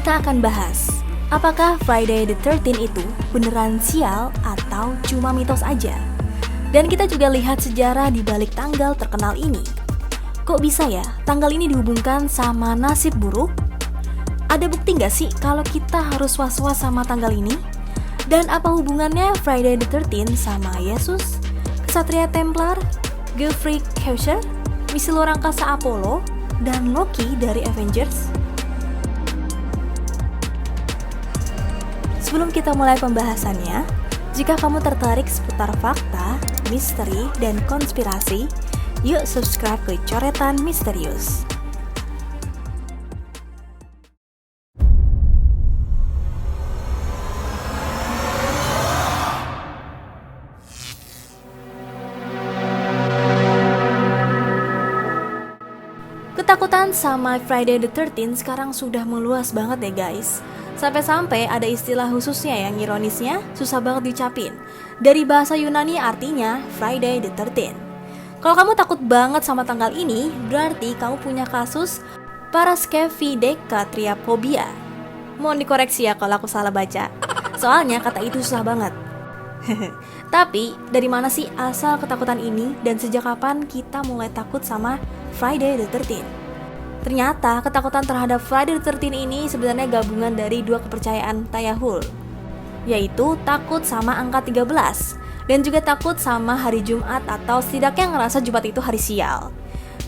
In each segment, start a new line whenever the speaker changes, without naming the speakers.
kita akan bahas, apakah Friday the 13th itu beneran sial atau cuma mitos aja? Dan kita juga lihat sejarah di balik tanggal terkenal ini. Kok bisa ya tanggal ini dihubungkan sama nasib buruk? Ada bukti nggak sih kalau kita harus was-was sama tanggal ini? Dan apa hubungannya Friday the 13th sama Yesus, Kesatria Templar, Geoffrey Chaucer, misi luar angkasa Apollo, dan Loki dari Avengers? Sebelum kita mulai pembahasannya, jika kamu tertarik seputar fakta, misteri, dan konspirasi, yuk subscribe ke Coretan Misterius. Ketakutan sama Friday the 13th sekarang sudah meluas banget ya guys. Sampai-sampai ada istilah khususnya yang ironisnya susah banget diucapin. Dari bahasa Yunani artinya Friday the 13th. Kalau kamu takut banget sama tanggal ini, berarti kamu punya kasus paraskevidekatriaphobia. Mohon dikoreksi ya kalau aku salah baca. Soalnya kata itu susah banget. Tapi dari mana sih asal ketakutan ini dan sejak kapan kita mulai takut sama Friday the 13th? Ternyata ketakutan terhadap Friday the 13th ini sebenarnya gabungan dari dua kepercayaan Tayahul, yaitu takut sama angka 13 dan juga takut sama hari Jumat atau setidaknya ngerasa Jumat itu hari sial.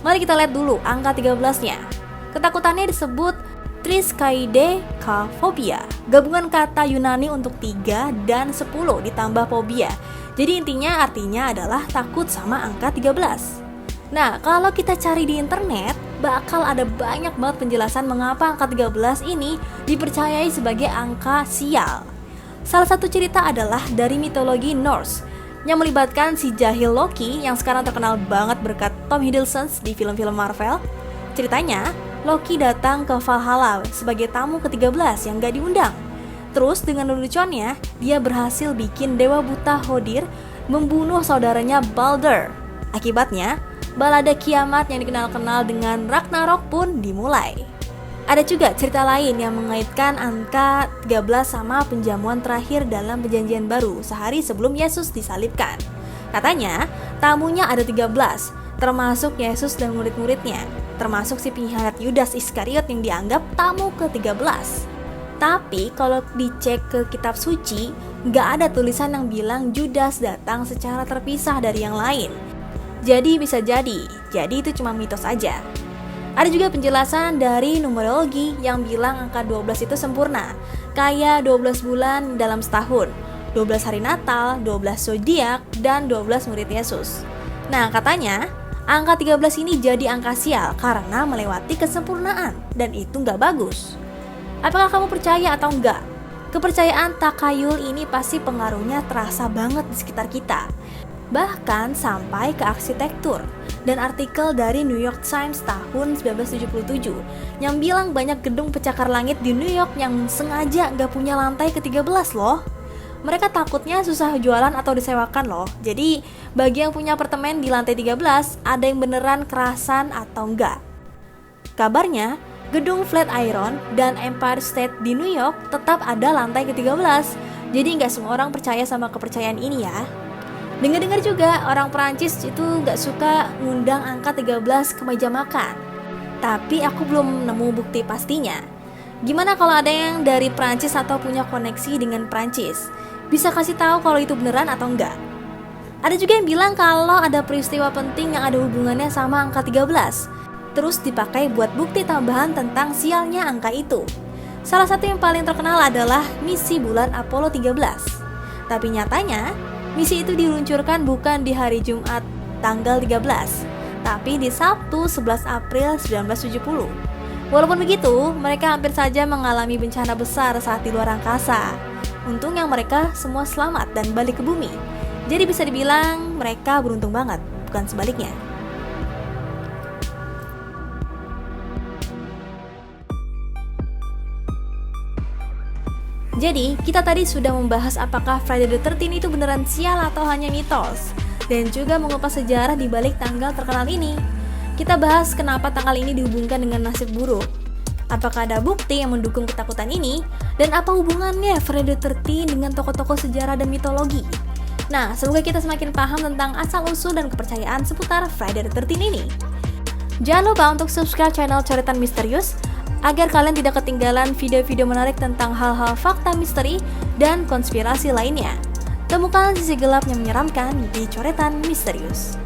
Mari kita lihat dulu angka 13-nya. Ketakutannya disebut triskaidekaphobia, gabungan kata Yunani untuk 3 dan 10 ditambah phobia. Jadi intinya artinya adalah takut sama angka 13. Nah, kalau kita cari di internet, bakal ada banyak banget penjelasan mengapa angka 13 ini dipercayai sebagai angka sial. Salah satu cerita adalah dari mitologi Norse yang melibatkan si jahil Loki yang sekarang terkenal banget berkat Tom Hiddleston di film-film Marvel. Ceritanya, Loki datang ke Valhalla sebagai tamu ke-13 yang gak diundang. Terus dengan leluconnya, dia berhasil bikin Dewa Buta Hodir membunuh saudaranya Balder. Akibatnya, balada kiamat yang dikenal-kenal dengan Ragnarok pun dimulai. Ada juga cerita lain yang mengaitkan angka 13 sama penjamuan terakhir dalam perjanjian baru sehari sebelum Yesus disalibkan. Katanya, tamunya ada 13, termasuk Yesus dan murid-muridnya, termasuk si pengkhianat Yudas Iskariot yang dianggap tamu ke-13. Tapi kalau dicek ke kitab suci, nggak ada tulisan yang bilang Judas datang secara terpisah dari yang lain. Jadi bisa jadi itu cuma mitos aja. Ada juga penjelasan dari numerologi yang bilang angka 12 itu sempurna, kayak 12 bulan dalam setahun, 12 hari Natal, 12 zodiak, dan 12 murid Yesus. Nah katanya, angka 13 ini jadi angka sial karena melewati kesempurnaan, dan itu nggak bagus. Apakah kamu percaya atau enggak? Kepercayaan takayul ini pasti pengaruhnya terasa banget di sekitar kita. Bahkan sampai ke arsitektur. Dan artikel dari New York Times tahun 1977 yang bilang banyak gedung pencakar langit di New York yang sengaja gak punya lantai ke-13 loh. Mereka takutnya susah jualan atau disewakan loh. Jadi bagi yang punya apartemen di lantai 13, ada yang beneran kerasan atau enggak. Kabarnya, gedung Flatiron dan Empire State di New York tetap ada lantai ke-13. Jadi gak semua orang percaya sama kepercayaan ini ya. Dengar-dengar juga orang Perancis itu gak suka ngundang angka 13 ke meja makan. Tapi aku belum nemu bukti pastinya. Gimana kalau ada yang dari Perancis atau punya koneksi dengan Perancis? Bisa kasih tahu kalau itu beneran atau enggak? Ada juga yang bilang kalau ada peristiwa penting yang ada hubungannya sama angka 13, terus dipakai buat bukti tambahan tentang sialnya angka itu. Salah satu yang paling terkenal adalah misi bulan Apollo 13. Tapi nyatanya, misi itu diluncurkan bukan di hari Jumat tanggal 13, tapi di Sabtu 11 April 1970. Walaupun begitu, mereka hampir saja mengalami bencana besar saat di luar angkasa. Untungnya mereka semua selamat dan balik ke bumi. Jadi bisa dibilang mereka beruntung banget, bukan sebaliknya. Jadi, kita tadi sudah membahas apakah Friday the 13th itu beneran sial atau hanya mitos, dan juga mengupas sejarah di balik tanggal terkenal ini. Kita bahas kenapa tanggal ini dihubungkan dengan nasib buruk. Apakah ada bukti yang mendukung ketakutan ini? Dan apa hubungannya Friday the 13 dengan tokoh-tokoh sejarah dan mitologi? Nah, semoga kita semakin paham tentang asal-usul dan kepercayaan seputar Friday the 13 ini. Jangan lupa untuk subscribe channel Coretan Misterius agar kalian tidak ketinggalan video-video menarik tentang hal-hal fakta misteri dan konspirasi lainnya. Temukan sisi gelap yang menyeramkan di Coretan Misterius.